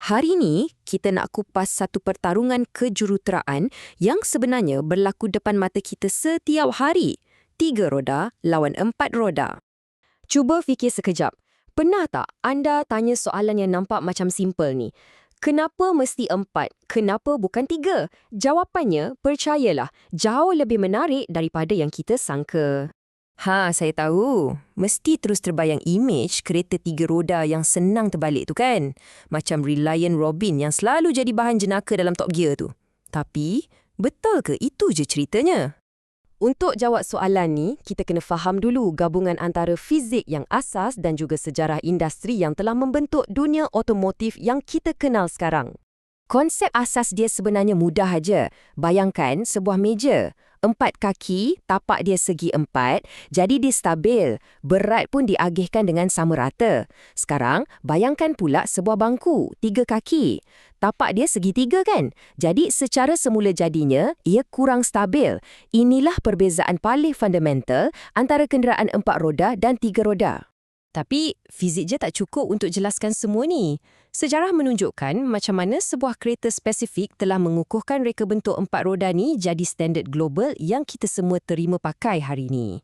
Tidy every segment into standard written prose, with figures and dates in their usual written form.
Hari ni, kita nak kupas satu pertarungan kejuruteraan yang sebenarnya berlaku depan mata kita setiap hari. 3 roda lawan 4 roda. Cuba fikir sekejap. Pernah tak anda tanya soalan yang nampak macam simple ni? Kenapa mesti 4? Kenapa bukan 3? Jawapannya, percayalah, jauh lebih menarik daripada yang kita sangka. Saya tahu. Mesti terus terbayang imej kereta 3 roda yang senang terbalik tu kan? Macam Reliant Robin yang selalu jadi bahan jenaka dalam Top Gear tu. Tapi, betul ke itu je ceritanya? Untuk jawab soalan ni, kita kena faham dulu gabungan antara fizik yang asas dan juga sejarah industri yang telah membentuk dunia otomotif yang kita kenal sekarang. Konsep asas dia sebenarnya mudah aja. Bayangkan sebuah meja. 4 kaki, tapak dia segi 4, jadi dia stabil. Berat pun diagihkan dengan sama rata. Sekarang, bayangkan pula sebuah bangku, 3 kaki. Tapak dia segi 3 kan? Jadi secara semula jadinya, ia kurang stabil. Inilah perbezaan paling fundamental antara kenderaan 4 roda dan 3 roda. Tapi, fizik je tak cukup untuk jelaskan semua ni. Sejarah menunjukkan macam mana sebuah kereta spesifik telah mengukuhkan reka bentuk 4 roda ni jadi standard global yang kita semua terima pakai hari ni.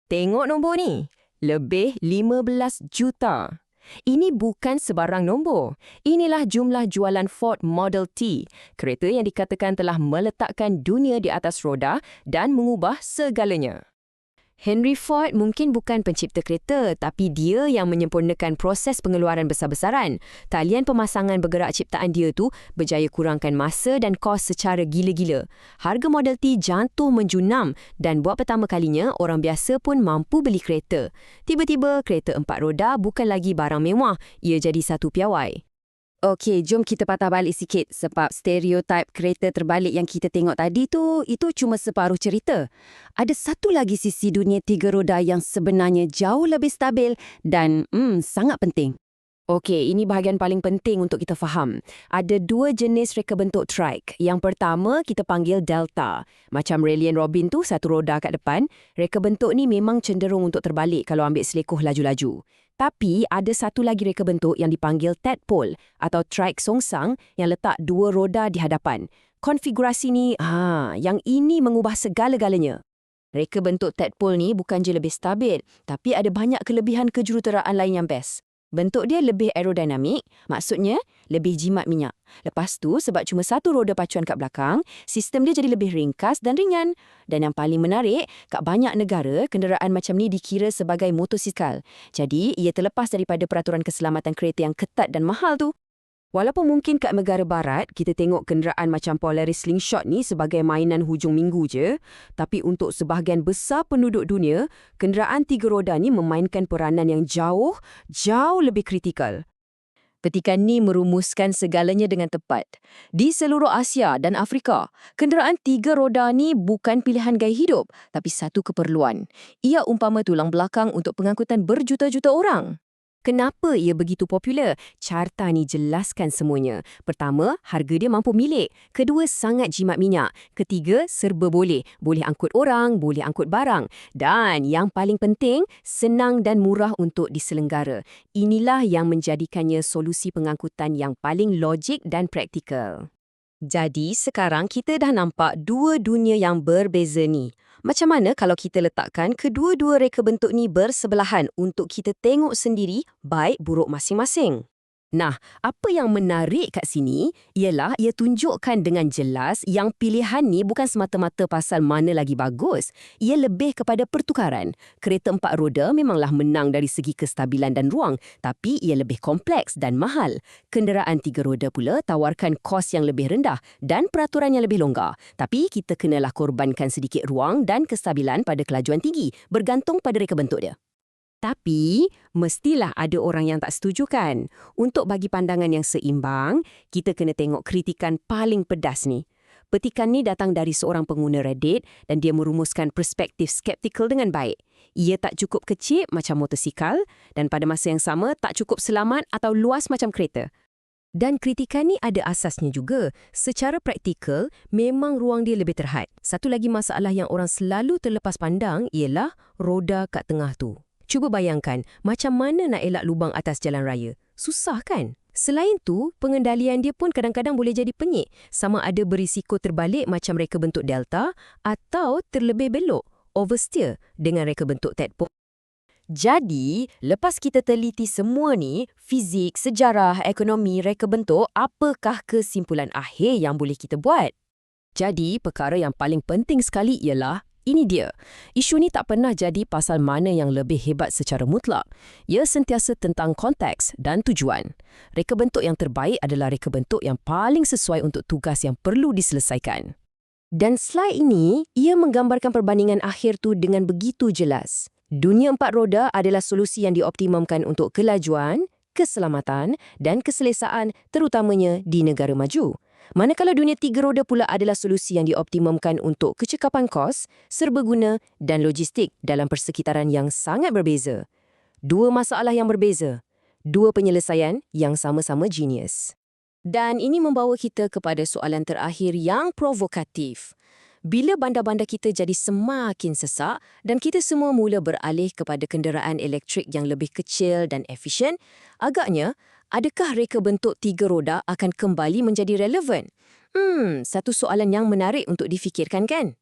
Tengok nombor ni. Lebih 15 juta. Ini bukan sebarang nombor. Inilah jumlah jualan Ford Model T, kereta yang dikatakan telah meletakkan dunia di atas roda dan mengubah segalanya. Henry Ford mungkin bukan pencipta kereta, tapi dia yang menyempurnakan proses pengeluaran besar-besaran. Talian pemasangan bergerak ciptaan dia tu berjaya kurangkan masa dan kos secara gila-gila. Harga Model T jatuh menjunam dan buat pertama kalinya orang biasa pun mampu beli kereta. Tiba-tiba kereta 4 roda bukan lagi barang mewah, ia jadi satu piawai. Okey, jom kita patah balik sikit sebab stereotip kereta terbalik yang kita tengok tadi tu, itu cuma separuh cerita. Ada satu lagi sisi dunia 3 roda yang sebenarnya jauh lebih stabil dan sangat penting. Okey, ini bahagian paling penting untuk kita faham. Ada 2 jenis reka bentuk trike. Yang pertama kita panggil Delta. Macam Reliant Robin tu, 1 roda kat depan. Reka bentuk ni memang cenderung untuk terbalik kalau ambil selekoh laju-laju. Tapi ada satu lagi reka bentuk yang dipanggil tadpole atau trike songsang yang letak 2 roda di hadapan. Konfigurasi ni, yang ini mengubah segala-galanya. Reka bentuk tadpole ni bukan je lebih stabil, tapi ada banyak kelebihan kejuruteraan lain yang best. Bentuk dia lebih aerodinamik, maksudnya lebih jimat minyak. Lepas tu, sebab cuma 1 roda pacuan kat belakang, sistem dia jadi lebih ringkas dan ringan. Dan yang paling menarik, kat banyak negara, kenderaan macam ni dikira sebagai motosikal. Jadi, ia terlepas daripada peraturan keselamatan kereta yang ketat dan mahal tu. Walaupun mungkin kat negara barat, kita tengok kenderaan macam Polaris Slingshot ni sebagai mainan hujung minggu je, tapi untuk sebahagian besar penduduk dunia, kenderaan 3 roda ni memainkan peranan yang jauh lebih kritikal. Petikan ni merumuskan segalanya dengan tepat. Di seluruh Asia dan Afrika, kenderaan 3 roda ni bukan pilihan gaya hidup, tapi satu keperluan. Ia umpama tulang belakang untuk pengangkutan berjuta-juta orang. Kenapa ia begitu popular? Carta ni jelaskan semuanya. Pertama, harga dia mampu milik. Kedua, sangat jimat minyak. Ketiga, serba boleh. Boleh angkut orang, boleh angkut barang. Dan yang paling penting, senang dan murah untuk diselenggara. Inilah yang menjadikannya solusi pengangkutan yang paling logik dan praktikal. Jadi, sekarang kita dah nampak 2 dunia yang berbeza ni. Macam mana kalau kita letakkan kedua-dua reka bentuk ni bersebelahan untuk kita tengok sendiri baik buruk masing-masing? Nah, apa yang menarik kat sini ialah ia tunjukkan dengan jelas yang pilihan ni bukan semata-mata pasal mana lagi bagus. Ia lebih kepada pertukaran. Kereta 4 roda memanglah menang dari segi kestabilan dan ruang, tapi ia lebih kompleks dan mahal. Kenderaan 3 roda pula tawarkan kos yang lebih rendah dan peraturan yang lebih longgar. Tapi kita kenalah korbankan sedikit ruang dan kestabilan pada kelajuan tinggi, bergantung pada reka bentuk dia. Tapi, mestilah ada orang yang tak setuju kan? Untuk bagi pandangan yang seimbang, kita kena tengok kritikan paling pedas ni. Petikan ni datang dari seorang pengguna Reddit dan dia merumuskan perspektif skeptikal dengan baik. Ia tak cukup kecil macam motosikal dan pada masa yang sama tak cukup selamat atau luas macam kereta. Dan kritikan ni ada asasnya juga. Secara praktikal, memang ruang dia lebih terhad. Satu lagi masalah yang orang selalu terlepas pandang ialah roda kat tengah tu. Cuba bayangkan, macam mana nak elak lubang atas jalan raya? Susah kan? Selain tu, pengendalian dia pun kadang-kadang boleh jadi penyik, sama ada berisiko terbalik macam reka bentuk delta atau terlebih belok, oversteer dengan reka bentuk tadpole. Jadi, lepas kita teliti semua ni, fizik, sejarah, ekonomi, reka bentuk, apakah kesimpulan akhir yang boleh kita buat? Jadi, perkara yang paling penting sekali ialah, ini dia. Isu ni tak pernah jadi pasal mana yang lebih hebat secara mutlak. Ia sentiasa tentang konteks dan tujuan. Reka bentuk yang terbaik adalah reka bentuk yang paling sesuai untuk tugas yang perlu diselesaikan. Dan slide ini, ia menggambarkan perbandingan akhir tu dengan begitu jelas. Dunia empat roda adalah solusi yang dioptimumkan untuk kelajuan, keselamatan dan keselesaan terutamanya di negara maju. Manakala dunia tiga roda pula adalah solusi yang dioptimumkan untuk kecekapan kos, serbaguna dan logistik dalam persekitaran yang sangat berbeza. Dua masalah yang berbeza, dua penyelesaian yang sama-sama genius. Dan ini membawa kita kepada soalan terakhir yang provokatif. Bila bandar-bandar kita jadi semakin sesak dan kita semua mula beralih kepada kenderaan elektrik yang lebih kecil dan efisien, agaknya, adakah reka bentuk tiga roda akan kembali menjadi relevan? Satu soalan yang menarik untuk difikirkan kan?